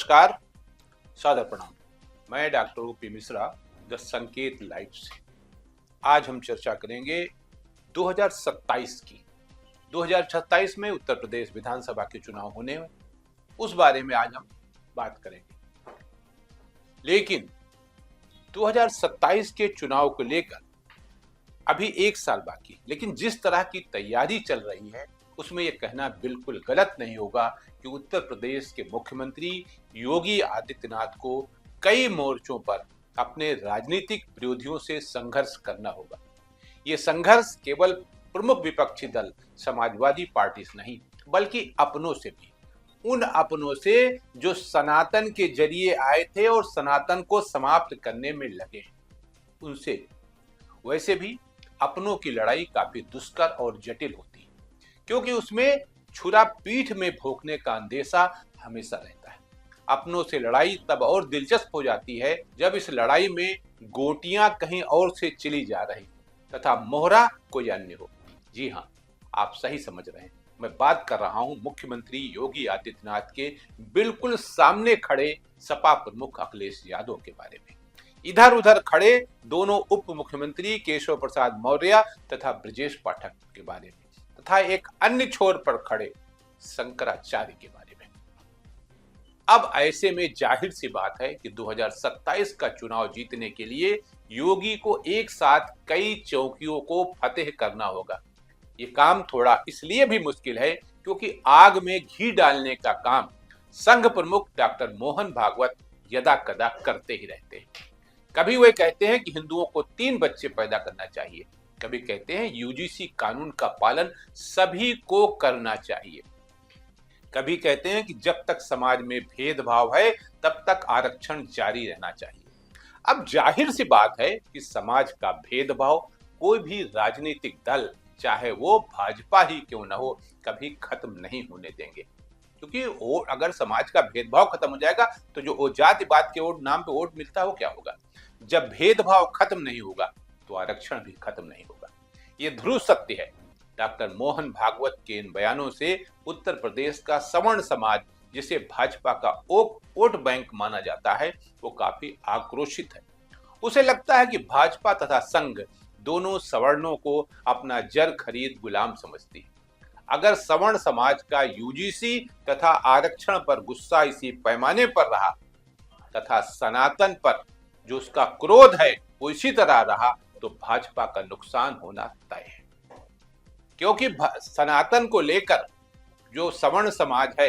नमस्कार, सादर प्रणाम। मैं डॉक्टर ओपी मिश्रा, द संकेत लाइव से। आज हम चर्चा करेंगे 2027 की। 2027 में उत्तर प्रदेश विधानसभा के चुनाव होने हैं, उस बारे में आज हम बात करेंगे। लेकिन 2027 के चुनाव को लेकर अभी 1 साल बाकी, लेकिन जिस तरह की तैयारी चल रही है उसमें यह कहना बिल्कुल गलत नहीं होगा कि उत्तर प्रदेश के मुख्यमंत्री योगी आदित्यनाथ को कई मोर्चों पर अपने राजनीतिक विरोधियों से संघर्ष करना होगा। ये संघर्ष केवल प्रमुख विपक्षी दल समाजवादी पार्टी से नहीं, बल्कि अपनों से भी, उन अपनों से जो सनातन के जरिए आए थे और सनातन को समाप्त करने में लगे, उनसे। वैसे भी अपनों की लड़ाई काफी दुष्कर और जटिल होती है, क्योंकि उसमें छुरा पीठ में भोंकने का अंदेशा हमेशा रहता है। अपनों से लड़ाई तब और दिलचस्प हो जाती है जब इस लड़ाई में गोटियां कहीं और से चली जा रही तथा मोहरा कोई अन्य हो। जी हाँ, आप सही समझ रहे हैं। मैं बात कर रहा हूं मुख्यमंत्री योगी आदित्यनाथ के बिल्कुल सामने खड़े सपा प्रमुख अखिलेश यादव के बारे में। इधर उधर खड़े दोनों उप मुख्यमंत्री केशव प्रसाद मौर्य तथा ब्रजेश पाठक के बारे में, तथा एक अन्य छोर पर खड़े शंकराचार्य के बारे में। अब ऐसे में जाहिर सी बात है कि 2027 का चुनाव जीतने के लिए योगी को एक साथ कई चौकियों को फतेह करना होगा। ये काम थोड़ा इसलिए भी मुश्किल है क्योंकि आग में घी डालने का काम संघ प्रमुख डॉक्टर मोहन भागवत यदा कदा करते ही रहते हैं। कभी वे कहते हैं कि हिंदुओं को 3 बच्चे पैदा करना चाहिए, कभी कहते हैं यूजीसी कानून का पालन सभी को करना चाहिए, कभी कहते हैं कि जब तक समाज में भेदभाव है तब तक आरक्षण जारी रहना चाहिए। अब जाहिर सी बात है कि समाज का भेदभाव कोई भी राजनीतिक दल, चाहे वो भाजपा ही क्यों न हो, कभी खत्म नहीं होने देंगे। क्योंकि अगर समाज का भेदभाव खत्म हो जाएगा तो जो जातिवाद के नाम पे वोट मिलता है वो क्या होगा। जब भेदभाव खत्म नहीं होगा तो आरक्षण भी खत्म नहीं होगा। ये ध्रुव सत्य है। डॉक्टर मोहन भागवत के इन बयानों से उत्तर प्रदेश का सवर्ण समाज, जिसे भाजपा का वोट बैंक माना जाता है, वो काफी आक्रोशित है। उसे लगता है कि भाजपा तथा संघ दोनों सवर्णों को अपना जर खरीद गुलाम समझती है। अगर सवर्ण समाज का यूजीसी तथा आरक्षण पर गुस्सा इसी पैमाने पर रहा तथा सनातन पर जो उसका क्रोध है वो इसी तरह रहा तो भाजपा का नुकसान होना तय है। क्योंकि सनातन को लेकर जो सवर्ण समाज है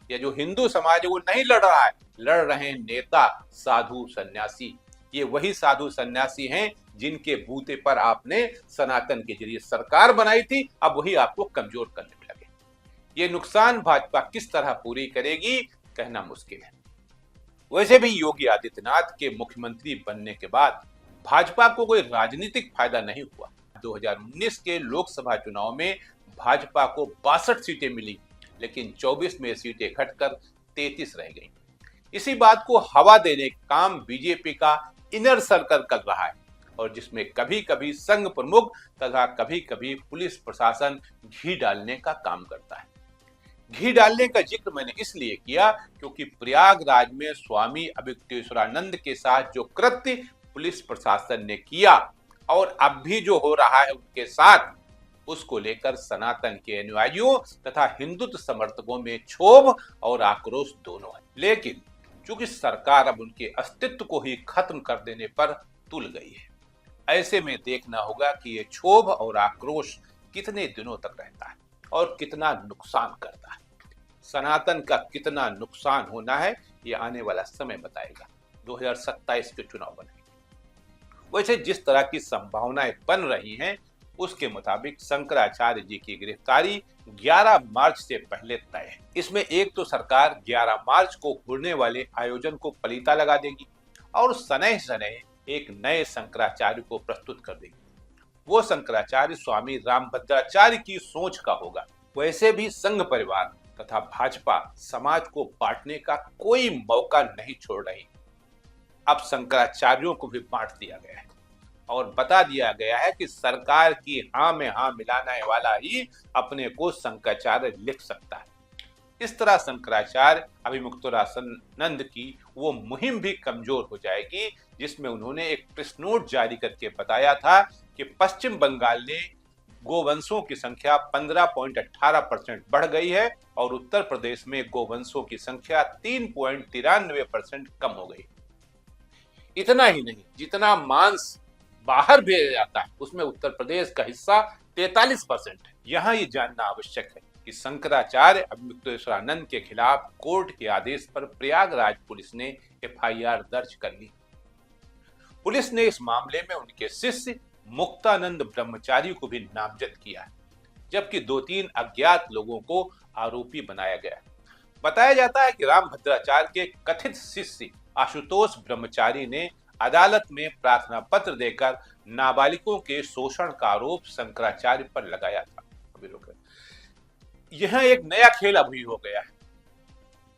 या जो हिंदू समाज है वो नहीं लड़ रहा है, लड़ रहे हैं नेता, साधु सन्यासी। ये वही साधु सन्यासी हैं जिनके बूते पर आपने सनातन के जरिए सरकार बनाई थी, अब वही आपको कमजोर करने में लगे। ये नुकसान भाजपा किस तरह पूरी करेगी कहना मुश्किल है। वैसे भी योगी आदित्यनाथ के मुख्यमंत्री बनने के बाद भाजपा को कोई राजनीतिक फायदा नहीं हुआ। 2019 के लोकसभा चुनाव में भाजपा को 62 सीटें मिली, लेकिन 24 में सीटें घटकर 33 रह गईं। इसी बात को हवा देने का काम बीजेपी का इनर सर्कल कर रहा है, और जिसमें कभी कभी संघ प्रमुख तथा कभी कभी पुलिस प्रशासन घी डालने का काम करता है। घी डालने का जिक्र मैंने इसलिए किया क्योंकि प्रयागराज में स्वामी अवधेश्वरानंद के साथ जो कृत्य पुलिस प्रशासन ने किया और अब भी जो हो रहा है उनके साथ, उसको लेकर सनातन के अनुयायियों तथा हिंदुत्व समर्थकों में क्षोभ और आक्रोश दोनों है। लेकिन चूंकि सरकार अब उनके अस्तित्व को ही खत्म कर देने पर तुल गई है, ऐसे में देखना होगा कि ये क्षोभ और आक्रोश कितने दिनों तक रहता है और कितना नुकसान करता है। सनातन का कितना नुकसान होना है ये आने वाला समय बताएगा। 2027 के चुनाव बनेंगे। वैसे जिस तरह की संभावनाएं बन रही हैं उसके मुताबिक शंकराचार्य जी की गिरफ्तारी 11 मार्च से पहले तय है। इसमें एक तो सरकार 11 मार्च को होने वाले आयोजन को पलीता लगा देगी और सनह सनह एक नए शंकराचार्य को प्रस्तुत कर देगी। वो शंकराचार्य स्वामी रामभद्राचार्य की सोच का होगा। वैसे भी संघ परिवार तथा भाजपा समाज को बांटने का कोई मौका नहीं छोड़ रही। अब शंकराचार्यों को भी बांट दिया गया है और बता दिया गया है कि सरकार की हाँ में हाँ मिलाने वाला ही अपने को शंकराचार्य लिख सकता है। इस तरह शंकराचार्य अभिमुक्तानंद की वो मुहिम भी कमजोर हो जाएगी, जिसमें उन्होंने एक प्रेस नोट जारी करके बताया था कि पश्चिम बंगाल ने गोवंशों की संख्या 15.18% बढ़ गई है और उत्तर प्रदेश में गोवंशों की संख्या 3.93% कम हो गई। इतना ही नहीं, जितना मांस बाहर भेजा जाता है उसमें उत्तर प्रदेश का हिस्सा 43% है। यहाँ ये जानना आवश्यक है कि शंकराचार्य अभिमुक्तेश्वरानंद के खिलाफ कोर्ट के आदेश पर प्रयागराज पुलिस ने एफआईआर दर्ज कर ली। पुलिस ने इस मामले में उनके शिष्य मुक्तानंद ब्रह्मचारी को भी नामजद किया है, जबकि 2-3 अज्ञात लोगों को आरोपी बनाया गया है। बताया जाता है कि रामभद्राचार्य के कथित शिष्य आशुतोष ब्रह्मचारी ने अदालत में प्रार्थना पत्र देकर नाबालिगों के शोषण का आरोप शंकराचार्य पर लगाया था। यह एक नया खेल अभी हो गया है।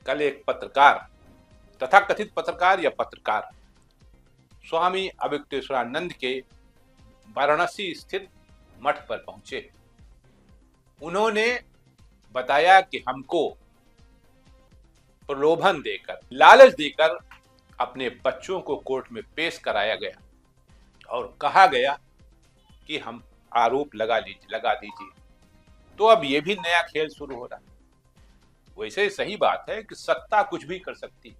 कल एक पत्रकार, तथाकथित पत्रकार या पत्रकार, स्वामी अभिमुक्तेश्वरानंद के वाराणसी स्थित मठ पर पहुंचे। उन्होंने बताया कि हमको प्रलोभन देकर, लालच देकर अपने बच्चों को कोर्ट में पेश कराया गया और कहा गया कि हम आरोप लगा दीजिए। तो अब ये भी नया खेल शुरू हो रहा है। वैसे सही बात है कि सत्ता कुछ भी कर सकती है।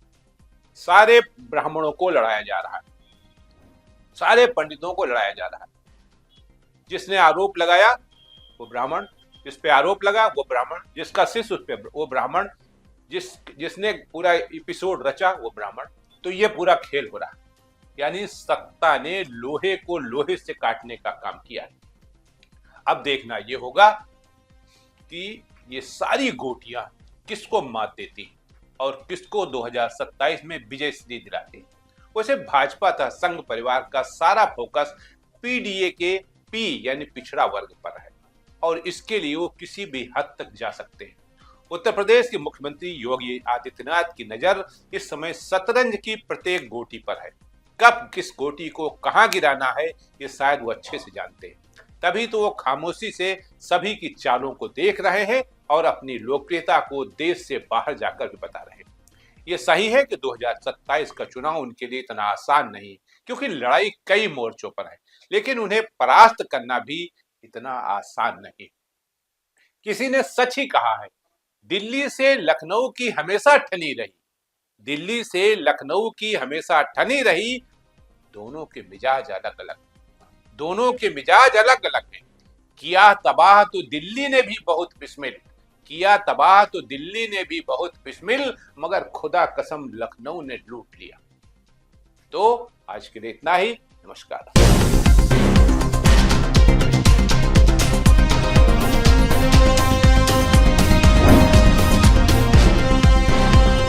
सारे ब्राह्मणों को लड़ाया जा रहा है, सारे पंडितों को लड़ाया जा रहा है। जिसने आरोप लगाया वो ब्राह्मण, जिस पे आरोप लगा वो ब्राह्मण, जिसका शिष्य उस पे वो ब्राह्मण, जिसने पूरा एपिसोड रचा वो ब्राह्मण। तो ये पूरा खेल हो रहा है। यानी सत्ता ने लोहे को लोहे से काटने का काम किया है। अब देखना ये होगा कि ये सारी गोटियां किसको मात देती और किसको 2027 में विजय श्री दिलाती। वैसे भाजपा तथा संघ परिवार का सारा फोकस पीडीए के पी यानी पिछड़ा वर्ग पर है और इसके लिए वो किसी भी हद तक जा सकते हैं। उत्तर प्रदेश के मुख्यमंत्री योगी आदित्यनाथ की नजर इस समय शतरंज की प्रत्येक गोटी पर है। कब किस गोटी को कहां गिराना है ये शायद वो अच्छे से जानते हैं। तभी तो वो खामोशी से सभी की चालों को देख रहे हैं और अपनी लोकप्रियता को देश से बाहर जाकर भी बता रहे हैं। ये सही है कि 2027 का चुनाव उनके लिए इतना आसान नहीं, क्योंकि लड़ाई कई मोर्चों पर है, लेकिन उन्हें परास्त करना भी इतना आसान नहीं। किसी ने सच ही कहा है, दिल्ली से लखनऊ की हमेशा ठनी रही, दिल्ली से लखनऊ की हमेशा ठनी रही। दोनों के मिजाज अलग अलग, दोनों के मिजाज अलग अलग हैं। किया तबाह तो दिल्ली ने भी बहुत बिस्मिल, किया तबाह तो दिल्ली ने भी बहुत बिस्मिल, मगर खुदा कसम लखनऊ ने लूट लिया। तो आज के लिए इतना ही। नमस्कार।